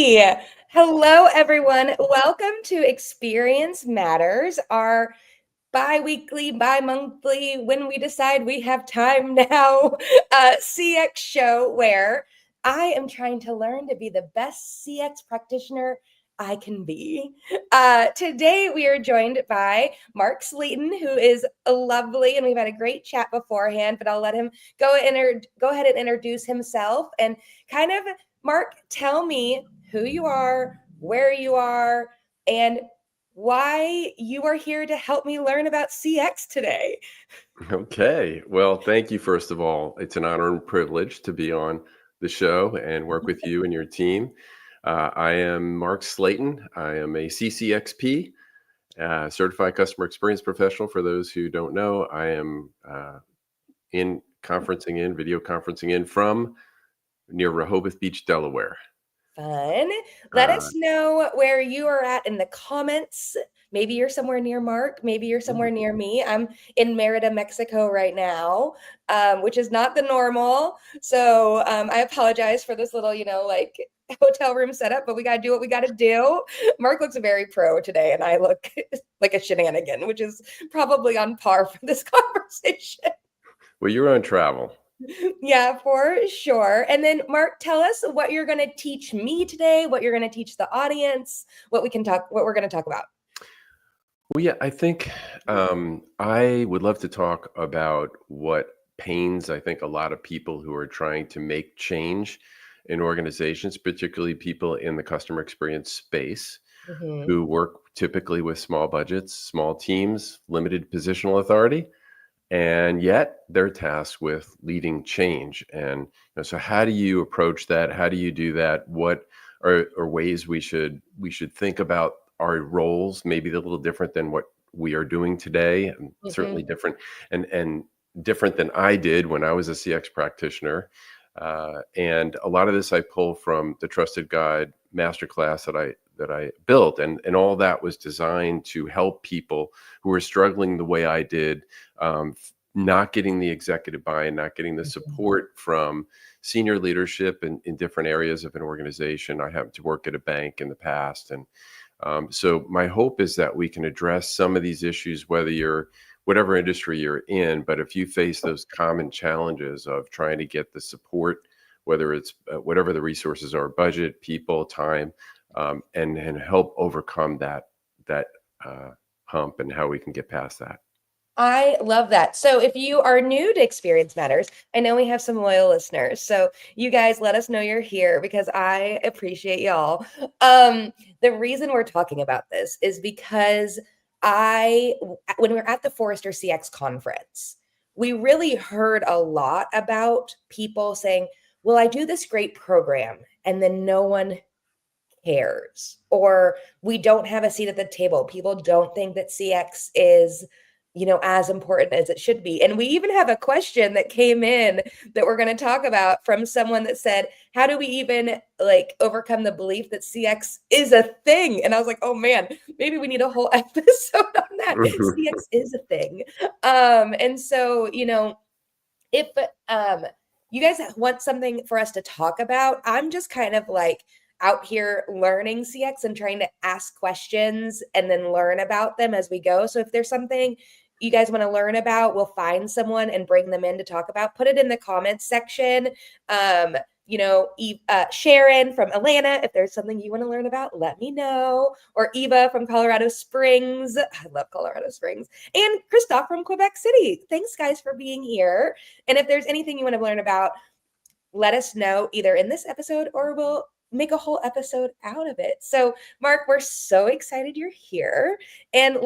Alrighty. Hello, everyone. Welcome to Experience Matters, our bi-weekly, bi-monthly, when we decide we have time now, CX show where I am trying to learn to be the best CX practitioner I can be. Today we are joined by Mark Slayton, who is lovely, and we've had a great chat beforehand, but I'll let him go ahead and introduce himself and kind of, Mark, tell me who you are, where you are, and why you are here to help me learn about CX today. Okay. Well, thank you, first of all. It's an honor and privilege to be on the show and work with you and your team. I am Mark Slayton. I am a CCXP, Certified Customer Experience Professional. For those who don't know, I am video conferencing in from near Rehoboth Beach, Delaware. Fun. Let Uh, us know where you are at in the comments. Maybe you're somewhere near Mark. Maybe you're somewhere near me. I'm in Merida, Mexico right now, which is not the normal. So I apologize for this little, like hotel room setup, but we got to do what we got to do. Mark looks very pro today, and I look like a shenanigan, which is probably on par for this conversation. well, you're on travel. Yeah, for sure. And then Mark, tell us what you're going to teach me today, what you're going to teach the audience, what we're going to talk about. Well, yeah, I think I would love to talk about what pains I think a lot of people who are trying to make change in organizations, particularly people in the customer experience space, Mhm. who work typically with small budgets, small teams, limited positional authority, and yet they're tasked with leading change. And so, how do you approach that? How do you do that? What are ways we should think about our roles? Maybe a little different than what we are doing today, and certainly Mhm. different and different than I did when I was a CX practitioner. And a lot of this I pull from the Trusted Guide masterclass that I built, and all that was designed to help people who are struggling the way I did, not getting the executive buy-in, not getting the Mhm. support from senior leadership in different areas of an organization. I happened to work at a bank in the past, and so my hope is that we can address some of these issues, whatever industry you're in. But if you face those common challenges of trying to get the support, whether it's whatever the resources are, budget, people, time, and help overcome that uh, hump, and how we can get past that. I love that. So if you are new to Experience Matters, I know we have some loyal listeners. So you guys let us know you're here because I appreciate y'all. The reason we're talking about this is because when we were at the Forrester CX conference, we really heard a lot about people saying, well, I do this great program and then no one cares, or we don't have a seat at the table. People don't think that CX is, as important as it should be. And we even have a question that came in that we're going to talk about from someone that said, how do we even overcome the belief that CX is a thing? And I was like, oh man, maybe we need a whole episode on that. CX is a thing. And so, if you guys want something for us to talk about, I'm just kind of like out here learning CX and trying to ask questions and then learn about them as we go. So if there's something you guys want to learn about, we'll find someone and bring them in to talk about. Put it in the comments section. Sharon from Atlanta, if there's something you want to learn about, let me know. Or Eva from Colorado Springs. I love Colorado Springs. And Christoph from Quebec City. Thanks, guys, for being here. And if there's anything you want to learn about, let us know either in this episode or we'll make a whole episode out of it. So, Mark, we're so excited you're here. And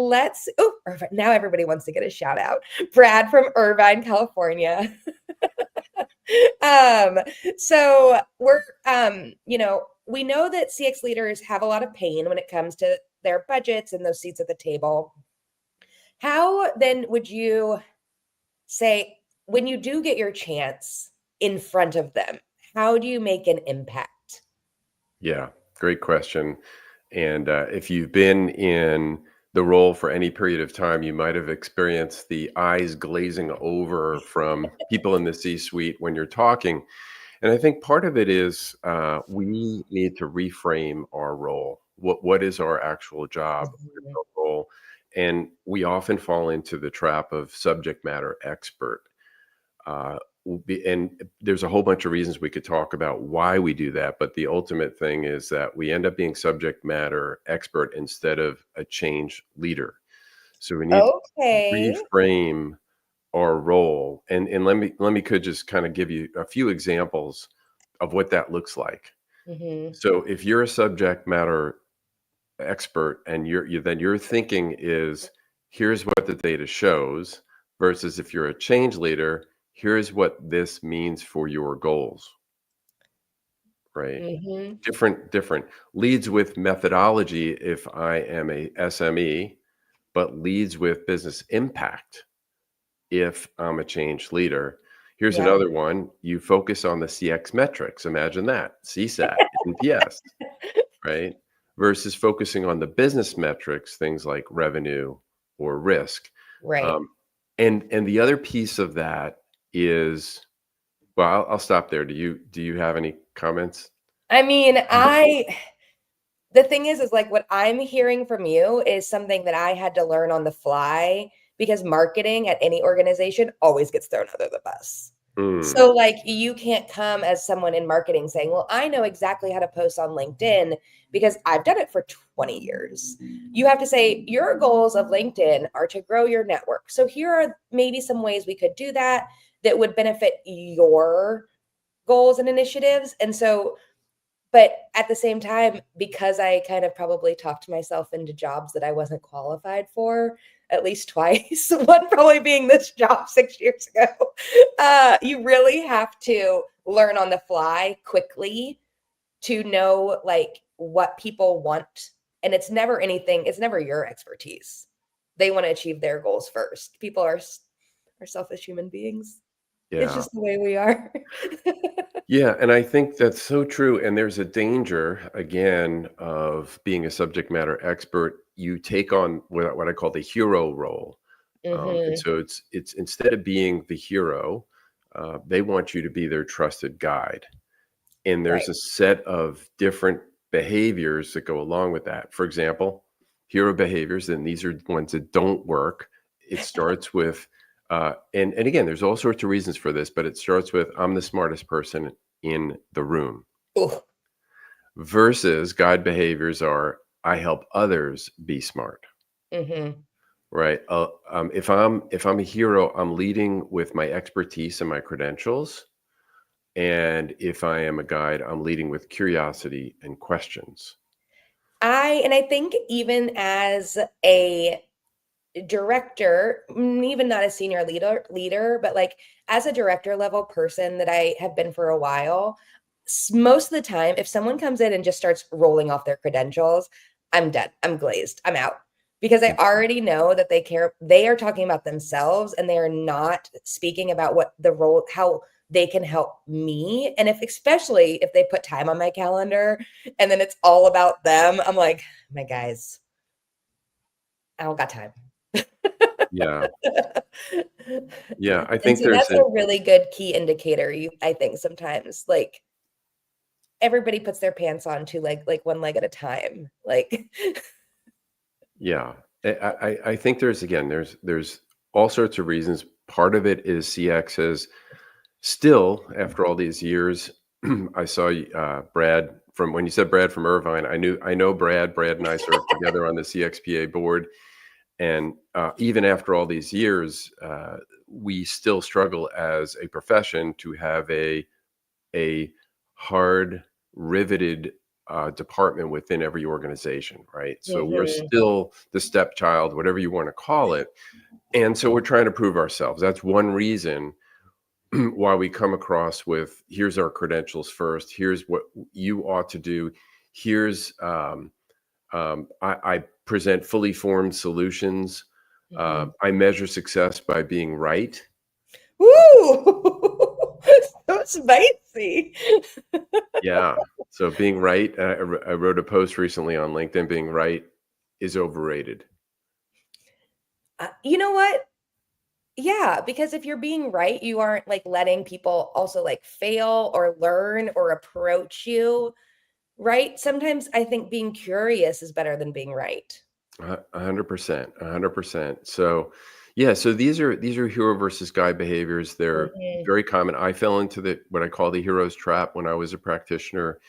now everybody wants to get a shout out. Brad from Irvine, California. um, so we know that CX leaders have a lot of pain when it comes to their budgets and those seats at the table. How then would you say, when you do get your chance in front of them, how do you make an impact? Yeah, great question. And if you've been in the role for any period of time, you might have experienced the eyes glazing over from people in the C-suite when you're talking. And I think part of it is we need to reframe our role. What is our actual job? What is Mhm. our role? And we often fall into the trap of subject matter expert. Uh, and there's a whole bunch of reasons we could talk about why we do that. But the ultimate thing is that we end up being subject matter expert instead of a change leader. So we need to Okay. reframe our role. And let me could just kind of give you a few examples of what that looks like. Hmm. So if you're a subject matter expert and then your thinking is here's what the data shows versus if you're a change leader, here's what this means for your goals, right? Hmm. Different leads with methodology if I am a SME, but leads with business impact if I'm a change leader. Here's Yeah. another one. You focus on the CX metrics. Imagine that. CSAT, NPS, right? Versus focusing on the business metrics, things like revenue or risk. Right. Um, and the other piece of that is, well, I'll stop there. Do you have any comments? I mean, the thing is like what I'm hearing from you is something that I had to learn on the fly because marketing at any organization always gets thrown under the bus. Mm, So, like, you can't come as someone in marketing saying, well, I know exactly how to post on LinkedIn because I've done it for 20 years. You have to say, your goals of LinkedIn are to grow your network. So, here are maybe some ways we could do that that would benefit your goals and initiatives. And so, but at the same time, because I kind of probably talked myself into jobs that I wasn't qualified for at least twice, one probably being this job 6 years ago, you really have to learn on the fly quickly to know, like, what people want, and it's never your expertise. They wanna achieve their goals first. People are selfish human beings. It's yeah. just the way we are. Yeah, and I think that's so true. And there's a danger, again, of being a subject matter expert. You take on what I call the hero role, and Mhm. so it's instead of being the hero, they want you to be their trusted guide. And Right. there's a set of different behaviors that go along with that. For example, hero behaviors, and these are ones that don't work. It starts with, and again, there's all sorts of reasons for this, but it starts with I'm the smartest person in the room. Ooh. Versus guide behaviors are I help others be smart. Mhm. Right. If I'm a hero, I'm leading with my expertise and my credentials. And if I am a guide, I'm leading with curiosity and questions. I think even as a director, even not a senior leader, but like as a director level person that I have been for a while, most of the time, if someone comes in and just starts rolling off their credentials, I'm done. I'm glazed. I'm out. Because I already know that they are talking about themselves and they are not speaking about what the role, how they can help me. And especially if they put time on my calendar and then it's all about them, I'm like, my guys, I don't got time. Yeah. Yeah. I And think so there's that's an a really good key indicator, I think sometimes, like, everybody puts their pants on to like one leg at a time, like yeah. I think there's all sorts of reasons. Part of it is CX has still, after all these years, I saw Brad from when you said Brad from Irvine. I know Brad. Brad and I served together on the CXPA board, and even after all these years, we still struggle as a profession to have a hard riveted department within every organization, right? So we're Mhm. still the stepchild, whatever you want to call it, and so we're trying to prove ourselves. That's one reason why we come across with here's our credentials first, here's what you ought to do, here's I present fully formed solutions. Mhm. I measure success by being right. Woo! So spicy. Yeah. So being right, I wrote a post recently on LinkedIn. Being right is overrated. You know what? Yeah, because if you're being right, you aren't like letting people also like fail or learn or approach you, right? Sometimes I think being curious is better than being right. 100%, 100%. So, yeah, so these are hero versus guide behaviors. They're Mhm. very common. I fell into the what I call the hero's trap when I was a practitioner.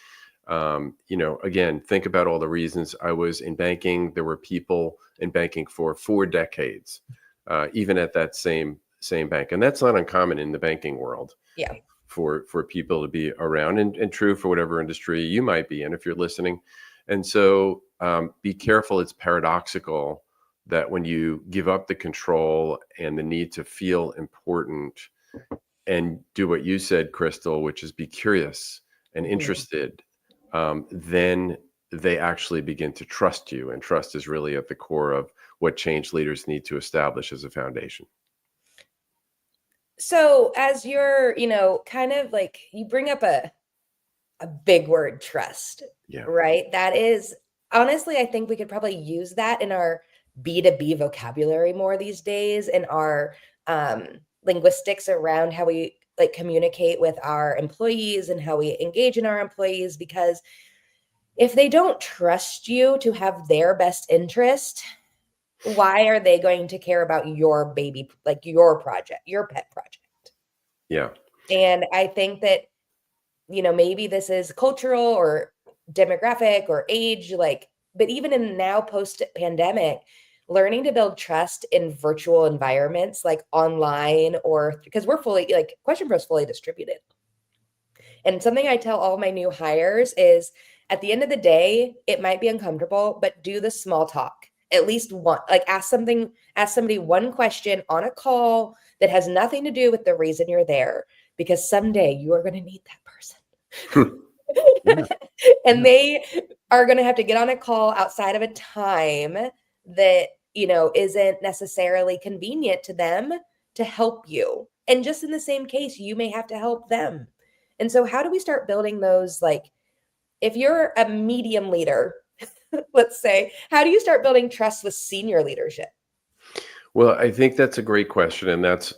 Again, think about all the reasons. I was in banking. There were people in banking for 4 decades, even at that same bank, and that's not uncommon in the banking world Yeah. for people to be around, and true for whatever industry you might be in if you're listening. And so, be careful. It's paradoxical that when you give up the control and the need to feel important and do what you said, Crystal, which is be curious and Mhm. interested, then they actually begin to trust you. And trust is really at the core of what change leaders need to establish as a foundation. So as you're, kind of like you bring up a big word, trust, Yeah. right? That is honestly, I think we could probably use that in our B2B vocabulary more these days, in our um, linguistics around how we like communicate with our employees and how we engage in our employees. Because if they don't trust you to have their best interest, why are they going to care about your baby, like your project, your pet project? Yeah. And I think that maybe this is cultural or demographic or age, like, but even in now post pandemic, learning to build trust in virtual environments like online, or because we're fully like Question Pro is fully distributed. And something I tell all my new hires is at the end of the day, it might be uncomfortable, but do the small talk. At least one, like ask somebody one question on a call that has nothing to do with the reason you're there, because someday you are going to need that person. Yeah. And Yeah. they are going to have to get on a call outside of a time that, isn't necessarily convenient to them to help you. And just in the same case, you may have to help them. And so, how do we start building those? Like, if you're a medium leader, let's say, how do you start building trust with senior leadership? Well, I think that's a great question, and that's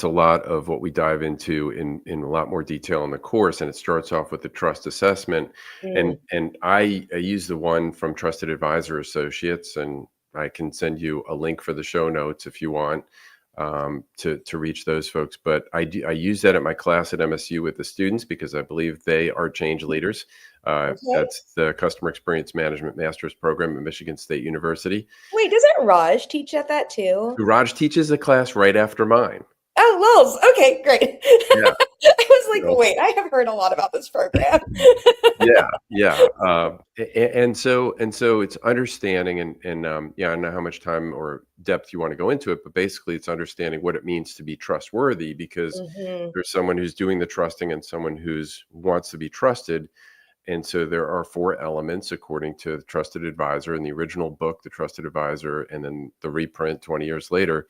a lot of what we dive into in a lot more detail in the course. And it starts off with the trust assessment, Mm, and I use the one from Trusted Advisor Associates, and I can send you a link for the show notes if you want, to reach those folks. But I use that at my class at MSU with the students because I believe they are change leaders. okay. That's the Customer Experience Management Master's Program at Michigan State University. Wait, doesn't Raj teach at that too? Raj teaches a class right after mine. Oh, Lils. Okay, great. Yeah, I was you like, know, wait, I have heard a lot about this program. yeah, yeah. And so it's understanding, and yeah, I don't know how much time or depth you want to go into it, but basically it's understanding what it means to be trustworthy, because Mhm. there's someone who's doing the trusting and someone who's wants to be trusted. And so there are 4 elements according to the Trusted Advisor in the original book, The Trusted Advisor, and then the reprint 20 years later.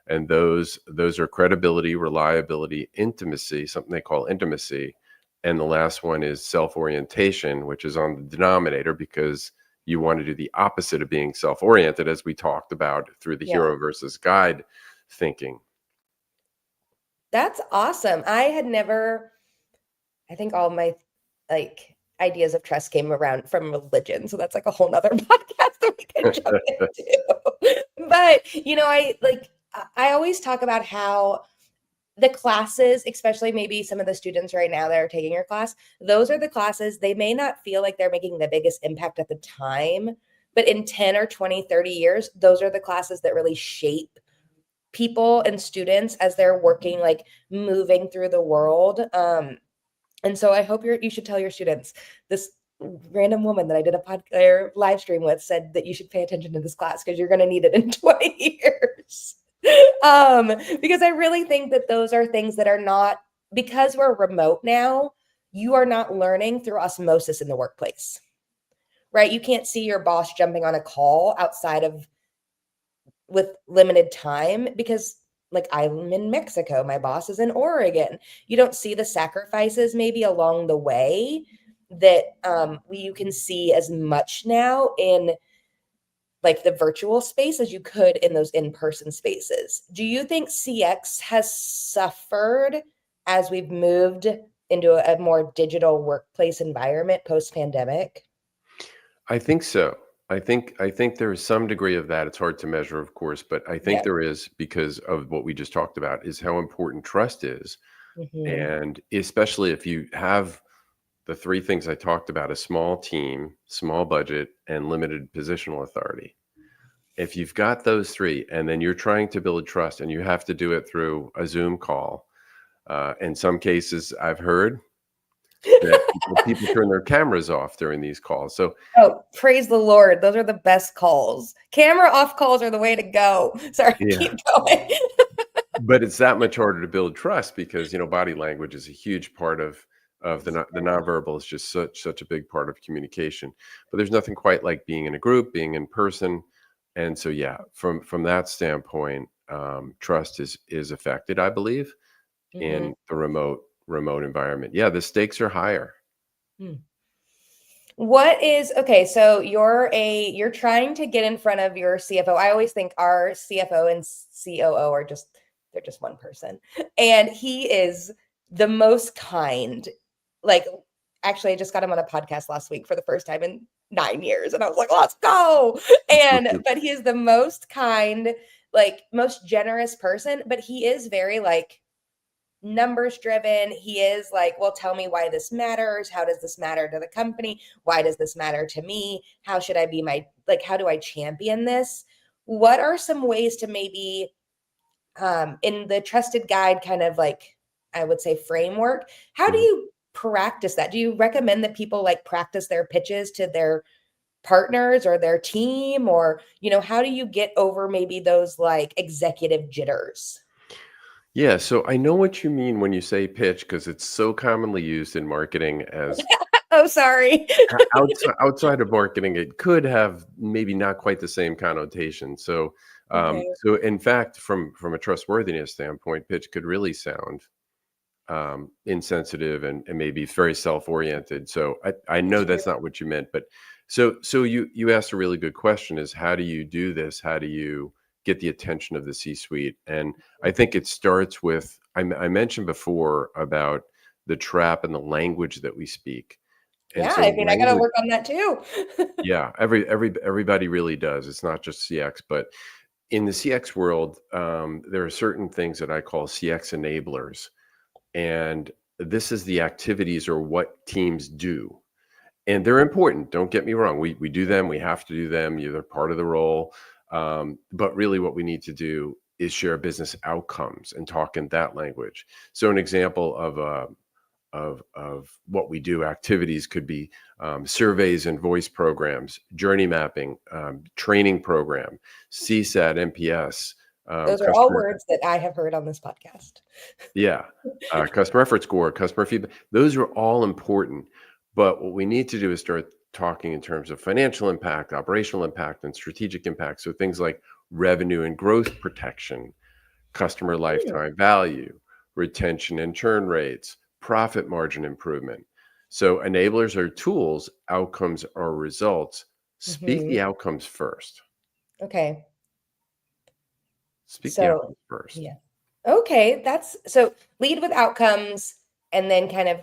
And those are credibility, reliability, intimacy, something they call intimacy. And the last one is self-orientation, which is on the denominator because you want to do the opposite of being self-oriented, as we talked about through the Yeah, hero versus guide thinking. that's awesome. I think all my like ideas of trust came around from religion. So that's like a whole nother podcast that we can jump into. But I always talk about how the classes, especially maybe some of the students right now that are taking your class, those are the classes, they may not feel like they're making the biggest impact at the time, but in 10 or 20, 30 years, those are the classes that really shape people and students as they're working, like moving through the world. And so I hope you should tell your students. This random woman that I did a live stream with said that you should pay attention to this class because you're going to need it in 20 years. Because I really think that those are things that are not, because we're remote now, you are not learning through osmosis in the workplace, right? You can't see your boss jumping on a call outside of with limited time because like I'm in Mexico, my boss is in Oregon. You don't see the sacrifices maybe along the way that you can see as much now in like the virtual space as you could in those in-person spaces. Do you think CX has suffered as we've moved into a more digital workplace environment post-pandemic? I think so. I think there is some degree of that. It's hard to measure, of course, but I think Yeah. there is, because of what we just talked about, is how important trust is. Hmm. And especially if you have the three things I talked about: a small team, small budget, and limited positional authority. If you've got those three, and then you're trying to build trust, and you have to do it through a Zoom call, in some cases, I've heard that people turn their cameras off during these calls. So Oh, praise the Lord. Those are the best calls. Camera off calls are the way to go. Sorry, yeah, keep going. but it's that much harder to build trust because body language is a huge part of the nonverbal is just such a big part of communication. But there's nothing quite like being in a group, being in person, and so yeah, from that standpoint, trust is affected, I believe, Hmm. in the remote environment. Yeah, the stakes are higher. What is okay? So you're trying to get in front of your CFO. I always think our CFO and COO are just they're just one person, and he is the most kind. Like, actually, I just got him on a podcast last week for the first time in 9 years, and I was like, "Let's go!" And but he is the most kind, like most generous person. But he is very like numbers driven. He is like, well, tell me why this matters. How does this matter to the company? Why does this matter to me? How should I be like, how do I champion this? What are some ways to maybe, in the trusted guide kind of like, I would say framework, how do Mhm. you practice that? Do you recommend that people like practice their pitches to their partners or their team? Or, how do you get over maybe those like executive jitters? Yeah, so I know what you mean when you say pitch because it's so commonly used in marketing as Oh, sorry. outside of marketing, it could have maybe not quite the same connotation. So, Okay. so in fact, from a trustworthiness standpoint, pitch could really sound insensitive and maybe very self-oriented. So I know that's not what you meant, but so you asked a really good question: is how do you do this? How do you get the attention of the C-suite? And I think it starts with I mentioned before about the trap and the language that we speak. And Yeah, so I mean, I gotta language, work on that too. yeah, everybody really does. It's not just CX, but in the CX world, there are certain things that I call CX enablers, and this is the activities or what teams do. And they're important. Don't get me wrong. We do them. We have to do them. They're part of the role. But really, what we need to do is share business outcomes and talk in that language. So, an example of what we do activities could be surveys and voice programs, journey mapping, training program, CSAT, NPS, Those are all customer, words that I have heard on this podcast. yeah, customer effort score, customer feedback. Those are all important. But what we need to do is start talking in terms of financial impact, operational impact, and strategic impact. So things like revenue and growth protection, customer Hmm. lifetime value, retention and churn rates, profit margin improvement. So enablers are tools, outcomes are results. Speak Mhm. the outcomes first. Okay. Speak the So, outcomes first. yeah. Okay, that's so lead with outcomes and then kind of,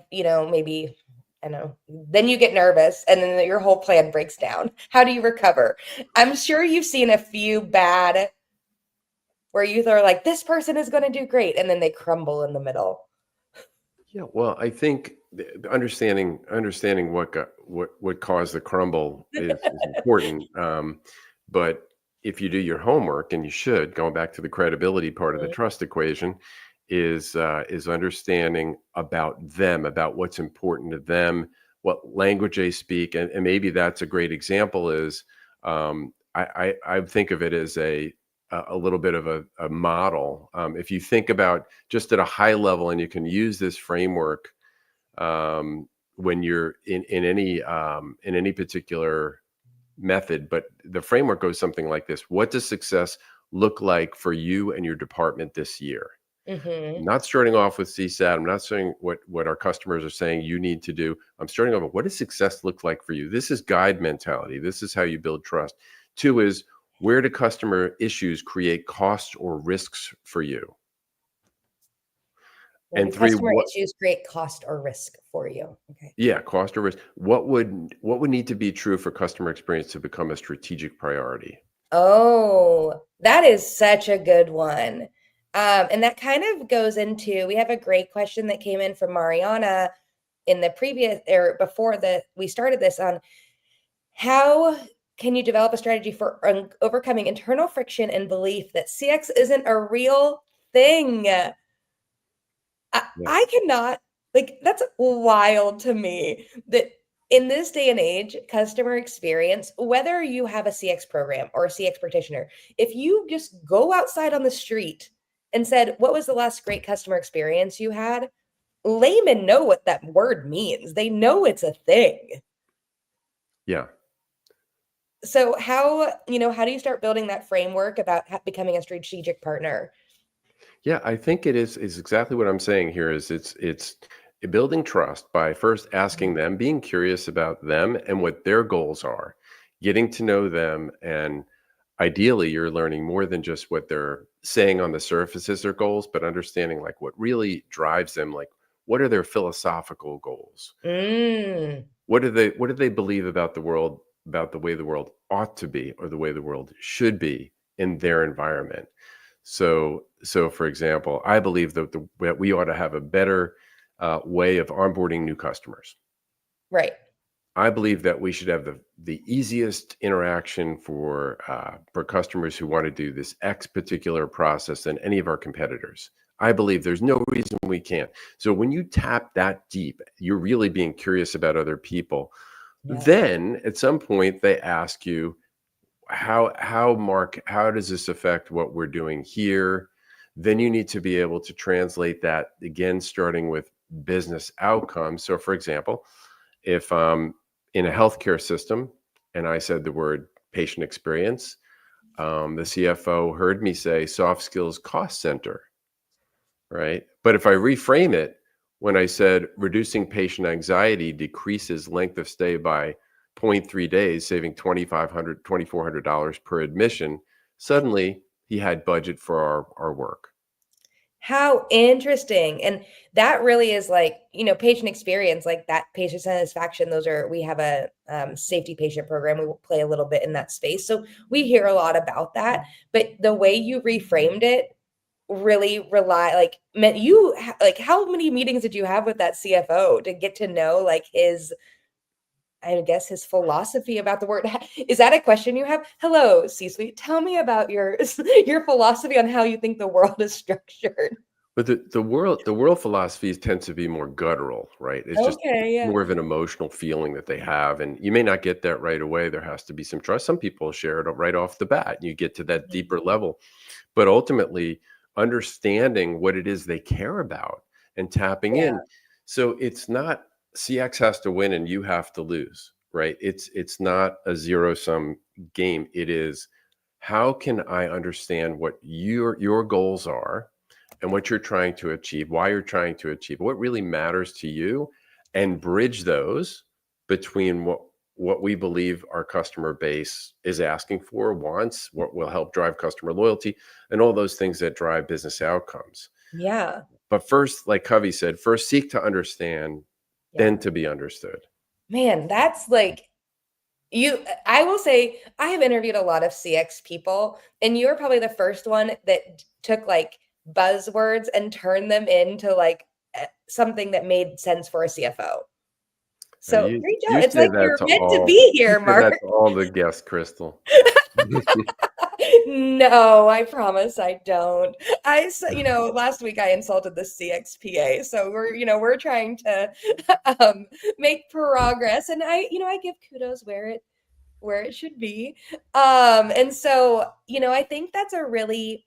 maybe I don't know, then you get nervous and then your whole plan breaks down. How do you recover? I'm sure you've seen a few bad where you are like, this person is going to do great, and then they crumble in the middle. Yeah, well, I think understanding what caused the crumble is important. But if you do your homework, and you should, going back to the credibility part of the Mhm. trust equation, is understanding about them, about what's important to them, what language they speak, and maybe that's a great example. Is I think of it as a little bit of a model. If you think about just at a high level, and you can use this framework um, when you're in any particular method, but the framework goes something like this: what does success look like for you and your department this year? Mhm. Not starting off with CSAT. I'm not saying what our customers are saying you need to do. I'm starting off with, what does success look like for you? This is guide mentality. This is how you build trust. Two is, where do customer issues create costs or risks for you? Where do And three, customer what, issues create cost or risk for you? Okay. yeah, cost or risk. What would need to be true for customer experience to become a strategic priority? Oh, that is such a good one. And that kind of goes into, we have a great question that came in from Mariana in the previous or before we started this on how can you develop a strategy for overcoming internal friction and belief that CX isn't a real thing? Yeah. I cannot, like, that's wild to me that in this day and age, customer experience, whether you have a CX program or a CX practitioner, if you just go outside on the street and said, "What was the last great customer experience you had?" Laymen know what that word means. They know it's a thing. Yeah. So how do you start building that framework about becoming a strategic partner? Yeah, I think it is exactly what I'm saying here is it's building trust by first asking them, being curious about them and what their goals are, getting to know them, and ideally you're learning more than just what they're saying on the surface as their goals, but understanding like what really drives them, like what are their philosophical goals? Mm, What do they believe about the world, about the way the world ought to be or the way the world should be in their environment? So for example, I believe that we ought to have a better way of onboarding new customers. right. I believe that we should have the easiest interaction for customers who want to do this X particular process than any of our competitors. I believe there's no reason we can't. So when you tap that deep, you're really being curious about other people. Yeah. Then at some point they ask you, how does this affect what we're doing here? Then you need to be able to translate that again, starting with business outcomes. So for example, if in a healthcare system and I said the word patient experience, the CFO heard me say soft skills cost center, right? But if I reframe it, when I said reducing patient anxiety decreases length of stay by zero point 0.3 days, saving $2,400 per admission, suddenly he had budget for our work. How interesting. And that really is like, patient experience, like that patient satisfaction. We have a safety patient program. We will play a little bit in that space. So we hear a lot about that. But the way you reframed it really meant like, how many meetings did you have with that CFO to get to know like I guess his philosophy about the word. Is that a question you have? Hello, C-suite. Tell me about your your philosophy on how you think the world is structured. But the world philosophies tend to be more guttural, right? It's just Okay, yeah. more of an emotional feeling that they have, and you may not get that right away. There has to be some trust. Some people share it right off the bat, and you get to that Mhm. deeper level. But ultimately, understanding what it is they care about and tapping Yeah, in. So it's not CX has to win and you have to lose, right? It's not a zero sum game. It is, how can I understand what your goals are and what you're trying to achieve, why you're trying to achieve, what really matters to you, and bridge those between what we believe our customer base is asking for, wants, what will help drive customer loyalty, and all those things that drive business outcomes. yeah, But first, like Covey said, first seek to understand, yeah. then to be understood. Man, that's like I will say I have interviewed a lot of CX people, and you're probably the first one that took like buzzwords and turned them into like something that made sense for a CFO. Now, So you great job. you It's say like that you're to meant to all be you here, say that Mark. to all the guests, Crystal. No, I promise I don't. Last week I insulted the CXPA, so we're trying to um, make progress, and I give kudos where it should be. And so, I think that's a really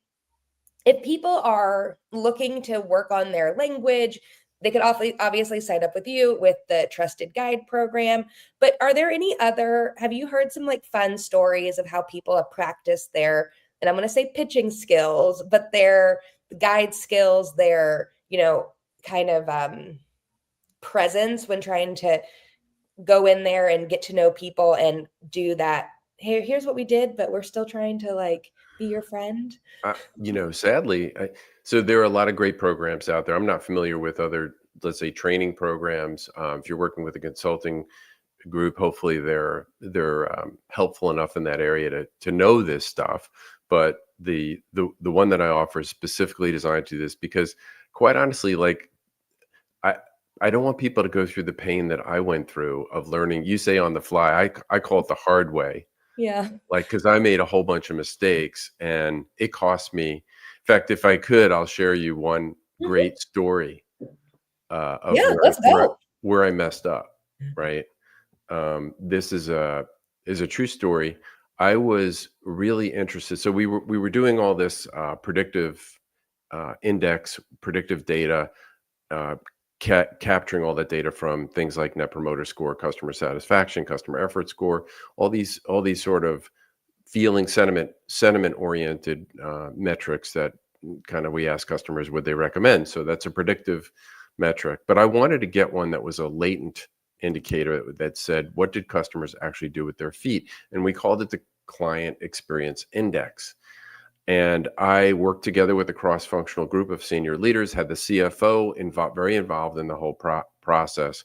if people are looking to work on their language, they could obviously sign up with you with the Trusted Guide program. But are there have you heard some like fun stories of how people have practiced and I'm going to say pitching skills, but their guide skills, their, kind of presence when trying to go in there and get to know people and do that here's what we did, but we're still trying to like be your friend? Sadly, so there are a lot of great programs out there. I'm not familiar with other, let's say, training programs. If you're working with a consulting group, hopefully they're helpful enough in that area to know this stuff. But the one that I offer is specifically designed to do this because, quite honestly, like I I don't want people to go through the pain that I went through of learning. You say on the fly. I call it the hard way. Yeah. Like, because I made a whole bunch of mistakes and it cost me. In fact, if I could, I'll share you one Mhm. great story of Yeah, let's go. where I messed up. Right. This is a true story. I was really interested. So we were doing all this predictive predictive data, uh, capturing all that data from things like Net Promoter Score, customer satisfaction, customer effort score, all these sort of feeling sentiment oriented metrics that kind of we ask customers would they recommend. So that's a predictive metric. But I wanted to get one that was a latent indicator that said what did customers actually do with their feet, and we called it the client experience index. And I worked together with a cross-functional group of senior leaders, had the CFO very involved in the whole process.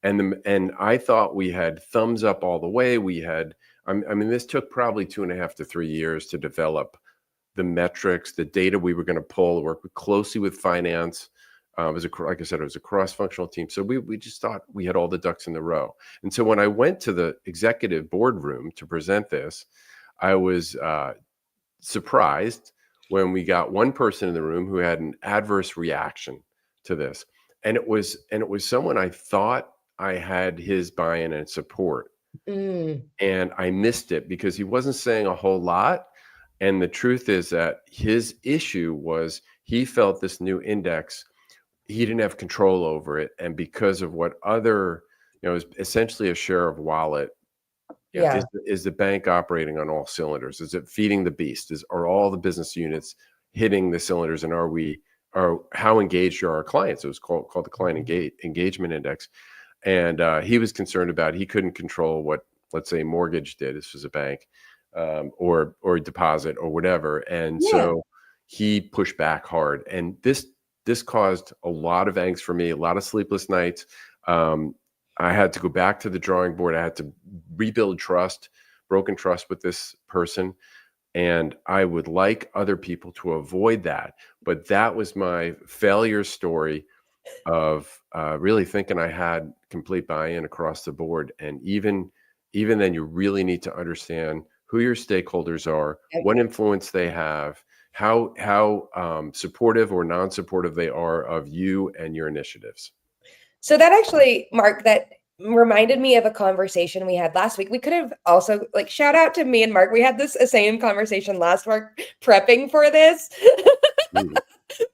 And I thought we had thumbs up all the way. We had, I mean, this took probably 2.5 to 3 years to develop the metrics, the data we were going to pull, work closely with finance. Like I said, it was a cross-functional team. So we just thought we had all the ducks in the row. And so when I went to the executive boardroom to present this, I was surprised when we got one person in the room who had an adverse reaction to this. And it was someone I thought I had his buy-in and support. Mm, And I missed it because he wasn't saying a whole lot. And the truth is that his issue was he felt this new index, he didn't have control over it. And because of what other, it was essentially a share of wallet. yeah. Is the bank operating on all cylinders? Is it feeding the beast? Are all the business units hitting the cylinders? And are how engaged are our clients? It was called the client engagement index. And he was concerned about he couldn't control what, let's say, mortgage did. This was a bank, or deposit or whatever. And Yeah. so he pushed back hard. And this caused a lot of angst for me, a lot of sleepless nights. Um, I had to go back to the drawing board. I had to rebuild broken trust with this person. And I would like other people to avoid that. But that was my failure story of really thinking I had complete buy-in across the board. And even then, you really need to understand who your stakeholders are, Yep. what influence they have, how supportive or non-supportive they are of you and your initiatives. So that actually, Mark, that reminded me of a conversation we had last week. We could have also like shout out to me and Mark. We had this same conversation last week prepping for this. Mhm.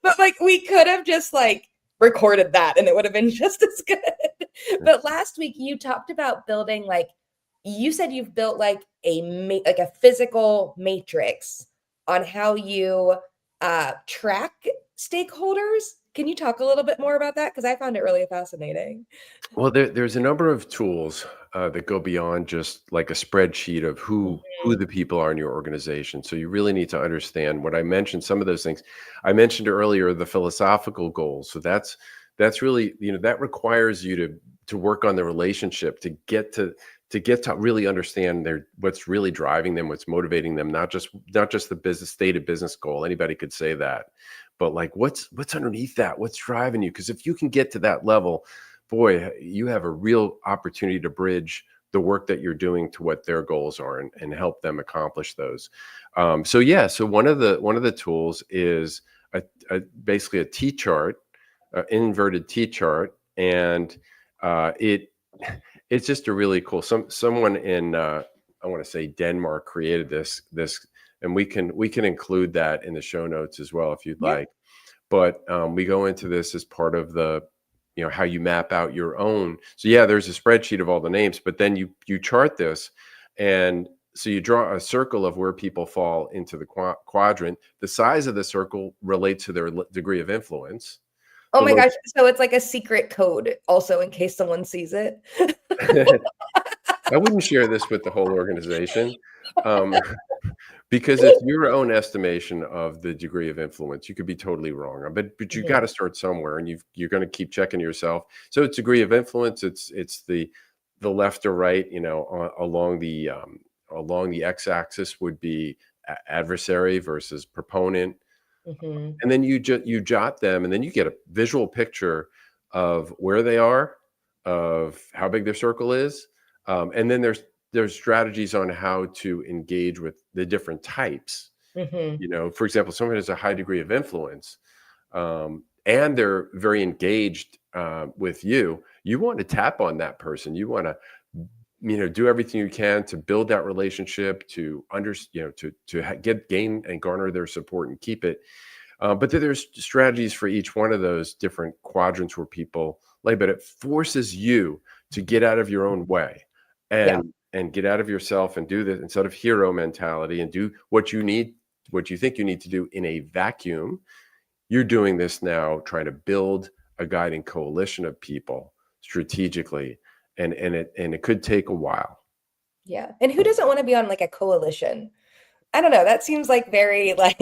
But like we could have just like recorded that and it would have been just as good. But last week you talked about building like you said you've built like like a physical matrix on how you track stakeholders. Can you talk a little bit more about that? Because I found it really fascinating. Well, there's a number of tools that go beyond just like a spreadsheet of who Mhm. the people are in your organization. So you really need to understand what I mentioned. Some of those things I mentioned earlier, the philosophical goals. So that's really, that requires you to work on the relationship to really understand what's really driving them, what's motivating them, not just the business stated business goal. Anybody could say that, but like what's underneath that, what's driving you? Because if you can get to that level, boy, you have a real opportunity to bridge the work that you're doing to what their goals are, and help them accomplish those. So one of the tools is basically a T chart, inverted T chart, and it it's just a really cool. Someone in I want to say Denmark created this, and we can include that in the show notes as well if you'd Yeah. like. But we go into this as part of the, how you map out your own. So yeah, there's a spreadsheet of all the names, but then you chart this, and so you draw a circle of where people fall into the quadrant. The size of the circle relates to their degree of influence. Oh The my gosh. So it's like a secret code also in case someone sees it. I wouldn't share this with the whole organization. Um, because it's your own estimation of the degree of influence. You could be totally wrong, but you got Mhm, to start somewhere, and you're going to keep checking yourself. So it's degree of influence. It's the left or right. Along the x-axis would be adversary versus proponent, mhm, and then you jot them, and then you get a visual picture of where they are, of how big their circle is, and then there's strategies on how to engage with the different types. mhm. For example, someone has a high degree of influence, and they're very engaged with you. You want to tap on that person. You want to do everything you can to build that relationship, to gain and garner their support and keep it. But there's strategies for each one of those different quadrants where people lay, but it forces you to get out of your own way Yeah. and get out of yourself and do this instead of hero mentality and do what you need, what you think you need to do in a vacuum. You're doing this now, trying to build a guiding coalition of people strategically, and it could take a while. Yeah. And who doesn't want to be on like a coalition? I don't know. That seems like very like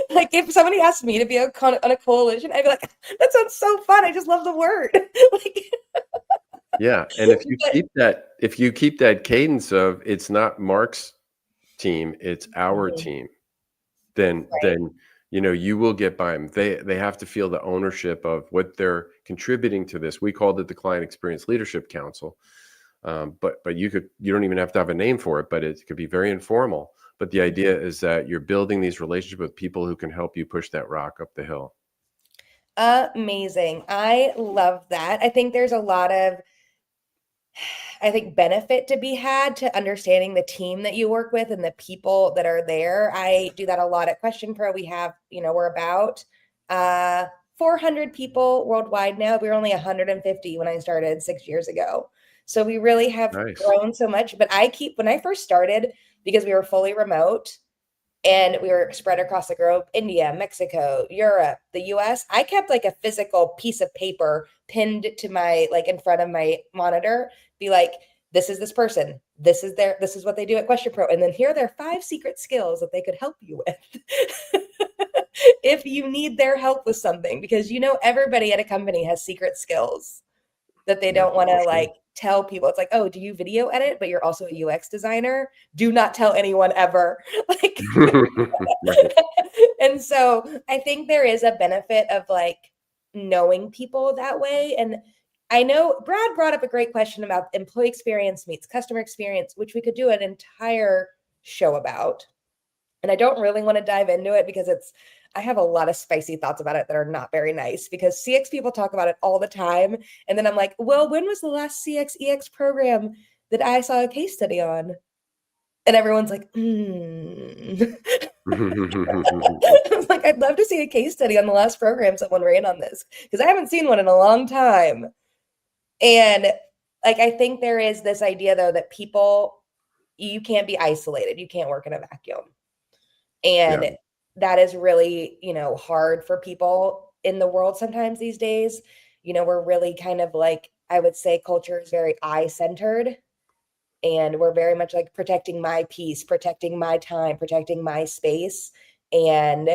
like if somebody asked me to be on a coalition, I'd be like, that sounds so fun. I just love the word. Like, Yeah, and but if you keep that cadence of it's not Mark's team, it's our Mhm. team, then Right. you will get by them. They have to feel the ownership of what they're contributing to this. We called it the Client Experience Leadership Council, but you don't even have to have a name for it, but it could be very informal. But the idea is that you're building these relationships with people who can help you push that rock up the hill. Amazing. I love that. I think there's a lot of I think benefit to be had to understanding the team that you work with and the people that are there. I do that a lot at Question Pro. We have, we're about 400 people worldwide now. We were only 150 when I started 6 years ago. So we really have Nice. grown so much. But when I first started, because we were fully remote, and we were spread across the globe, India, Mexico, Europe, the US. I kept like a physical piece of paper pinned to my like in front of my monitor, be like, this is this person, this is what they do at Question Pro, and then here are their 5 secret skills that they could help you with. If you need their help with something, because everybody at a company has secret skills that they Yeah, don't want for to sure. like tell people. It's like, oh, do you video edit, but you're also a UX designer? Do not tell anyone ever. Like, Right. and so I think there is a benefit of like knowing people that way. And I know Brad brought up a great question about employee experience meets customer experience, which we could do an entire show about. And I don't really want to dive into it because I have a lot of spicy thoughts about it that are not very nice because CX people talk about it all the time. And then I'm like, well, when was the last CX EX program that I saw a case study on? And everyone's like, I'm like, I'd love to see a case study on the last program someone ran on this because I haven't seen one in a long time. And like, I think there is this idea though that you can't be isolated. You can't work in a vacuum. Yeah. And that is really, hard for people in the world sometimes these days. We're really kind of like, I would say culture is very I centered, and we're very much like protecting my peace, protecting my time, protecting my space. And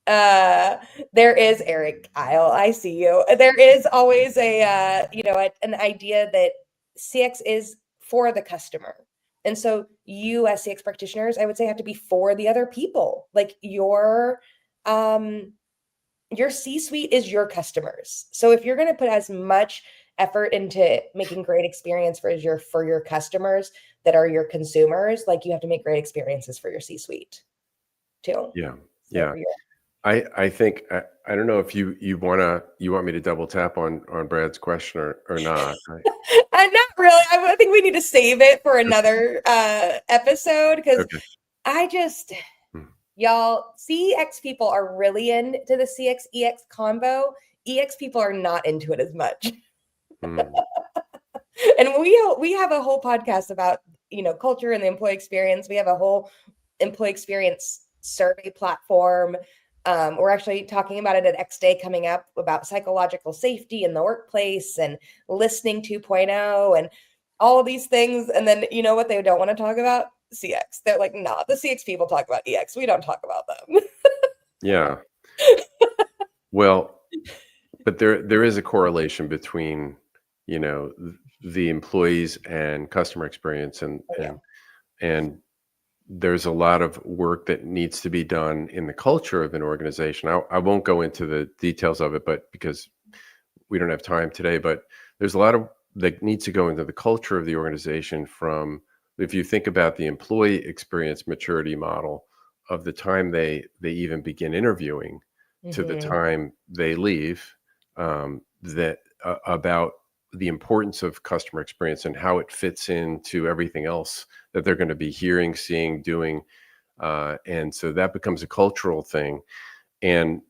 uh there is Eric Kyle, I see you. There is always an idea that CX is for the customer. And so you as CX practitioners, I would say, have to be for the other people. Like your C-suite is your customers. So if you're going to put as much effort into making great experience for your customers that are your consumers, like you have to make great experiences for your C-suite too. Yeah. So Yeah. I think I don't know if you want me to double tap on Brad's question or not. not really. I think we need to save it for another episode because Okay. I just Mm, y'all, CX people are really into the CX EX combo. EX people are not into it as much. mm. And we have a whole podcast about culture and the employee experience. We have a whole employee experience survey platform. We're actually talking about it at X Day coming up about psychological safety in the workplace and listening 2.0. And all these things. And then you know what they don't want to talk about? CX. They're like, nah, the CX people talk about EX. We don't talk about them. Yeah. Well, but there is a correlation between, the employees and customer experience, and Oh, yeah. and there's a lot of work that needs to be done in the culture of an organization. I won't go into the details of it, but because we don't have time today, but there's a lot of that needs to go into the culture of the organization. From, if you think about the employee experience maturity model, of the time they even begin interviewing to the Mm-hmm. time they leave, that about the importance of customer experience and how it fits into everything else that they're going to be hearing, seeing, doing, and so that becomes a cultural thing. And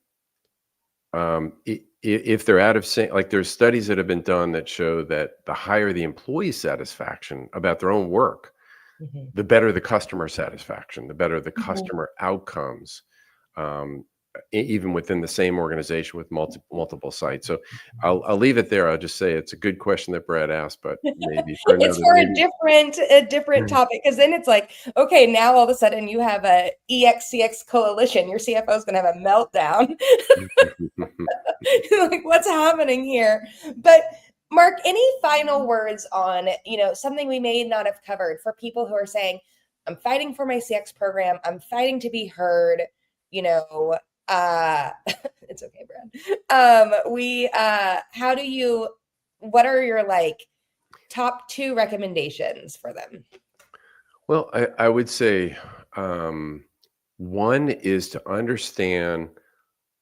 if they're out of sync, like there's studies that have been done that show that the higher the employee satisfaction about their own work, Mm-hmm. the better the customer satisfaction, the better the Mm-hmm. customer outcomes, um, even within the same organization with multiple sites. So I'll leave it there. I'll just say it's a good question that Brad asked, but maybe for It's another, for maybe. a different topic, because then it's like, okay, now all of a sudden you have a EXCX coalition. Your CFO is going to have a meltdown. Like, what's happening here? But Mark, any final words on, something we may not have covered for people who are saying, I'm fighting for my CX program, I'm fighting to be heard, you know, uh it's okay, Brad. How do you, what are your like top two recommendations for them? Well, I would say, one is to understand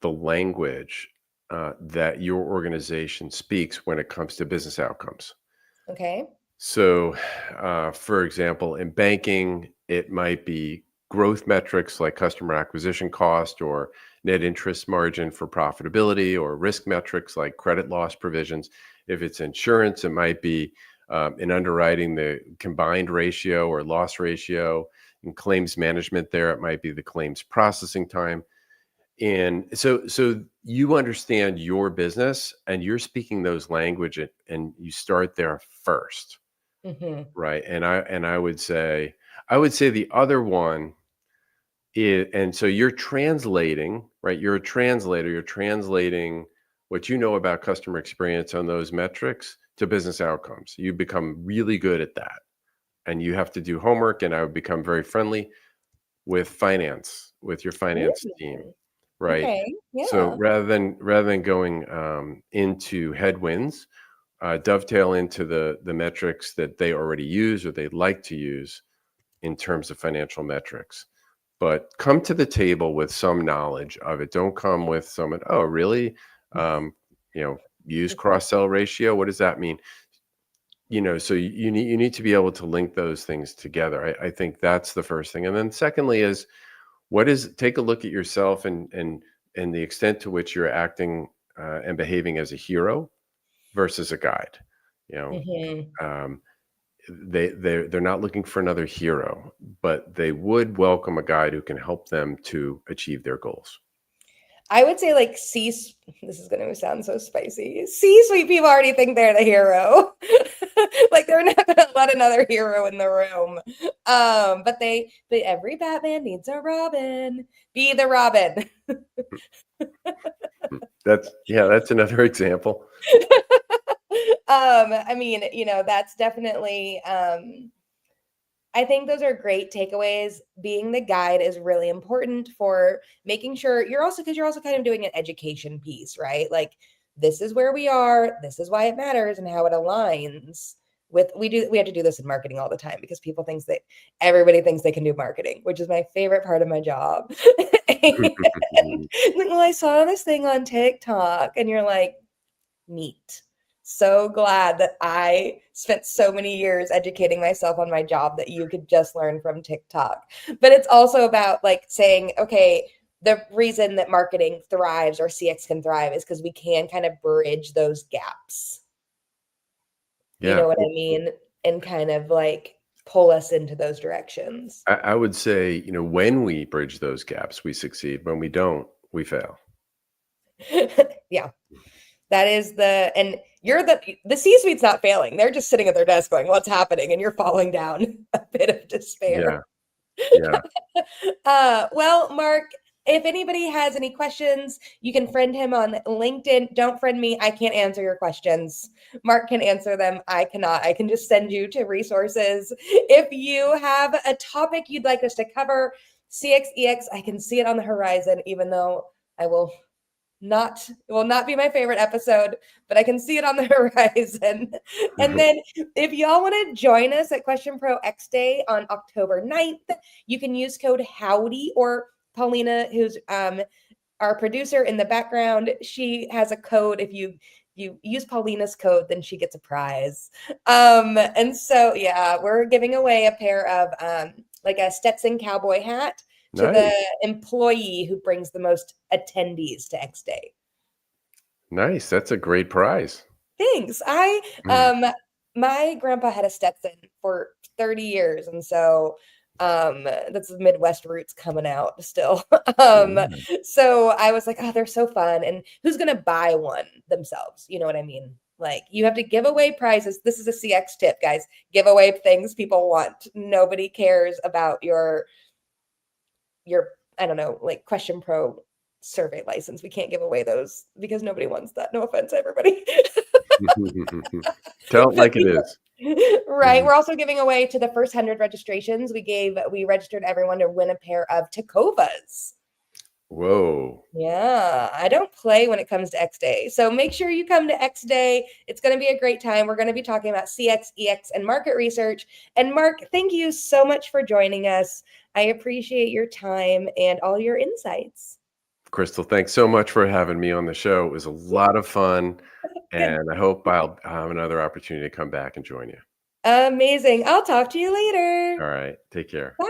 the language that your organization speaks when it comes to business outcomes. Okay. So, for example, in banking, it might be growth metrics like customer acquisition cost or net interest margin for profitability, or risk metrics like credit loss provisions. If it's insurance, it might be in underwriting, the combined ratio or loss ratio. In claims management, there it might be the claims processing time. And so you understand your business and you're speaking those language, and you start there first. Mm-hmm. Right. And I would say the other one is, and so you're translating, right? You're a translator. You're translating what you know about customer experience on those metrics to business outcomes. You become really good at that. And you have to do homework, and I would become very friendly with finance, with your finance team. Ooh, Right. okay. So Yeah. rather than going into headwinds, dovetail into the metrics that they already use or they'd like to use in terms of financial metrics. But come to the table with some knowledge of it. Don't come with someone, oh, really? Um, you know, use cross sell ratio. What does that mean? So you need to be able to link those things together. I think that's the first thing. And then secondly is, take a look at yourself, and the extent to which you're acting and behaving as a hero versus a guide. You know, Mm-hmm. um, they're not looking for another hero, but they would welcome a guide who can help them to achieve their goals. I would say like this is going to sound so spicy. C-suite people already think they're the hero. Like they're not going to let another hero in the room. But every Batman needs a Robin. Be the Robin. That's another example. I mean, that's definitely I think those are great takeaways. Being the guide is really important for making sure because you're also kind of doing an education piece, right? Like, this is where we are, this is why it matters, and how it aligns with we have to do this in marketing all the time, because everybody thinks they can do marketing, which is my favorite part of my job. And, like, well, I saw this thing on TikTok, and you're like, neat. So glad that I spent so many years educating myself on my job that you could just learn from TikTok. But it's also about like saying, okay, the reason that marketing thrives or CX can thrive is because we can kind of bridge those gaps. You Yeah, know what I mean? And kind of like pull us into those directions. I would say, when we bridge those gaps, we succeed. When we don't, we fail. Yeah. That is and you're the C-suite's not failing. They're just sitting at their desk going, "What's happening?" And you're falling down a bit of despair. Yeah. Yeah. Well, Mark, if anybody has any questions, you can friend him on LinkedIn. Don't friend me. I can't answer your questions. Mark can answer them. I cannot. I can just send you to resources. If you have a topic you'd like us to cover, CXEX, I can see it on the horizon, even though I will not it will not be my favorite episode, but I can see it on the horizon. And then if y'all want to join us at Question Pro X Day on October 9th, you can use code Howdy, or Paulina, who's our producer in the background, she has a code. If you use Paulina's code, then she gets a prize. And so yeah, we're giving away a pair of like a Stetson cowboy hat to the Nice. employee who brings the most attendees to X Day. Nice. That's a great prize. Thanks. Mm. My grandpa had a Stetson for 30 years, and so that's the Midwest roots coming out still. um Yeah. so I was like, oh, they're so fun, and who's gonna buy one themselves? You know what I mean? Like, you have to give away prizes. This is a CX tip, guys. Give away things people want. Nobody cares about your I don't know, like Question Pro survey license. We can't give away those because nobody wants that. No offense, everybody. Tell it But like it is. right. Mhm. We're also giving away to the first 100 registrations. We registered everyone to win a pair of Tacovas. Whoa. Yeah, I don't play when it comes to X Day. So make sure you come to X Day. It's going to be a great time. We're going to be talking about CX, EX, and market research. And Mark, thank you so much for joining us. I appreciate your time and all your insights. Crystal, thanks so much for having me on the show. It was a lot of fun, Good. and I hope I'll have another opportunity to come back and join you. Amazing. I'll talk to you later. All right. Take care. Bye.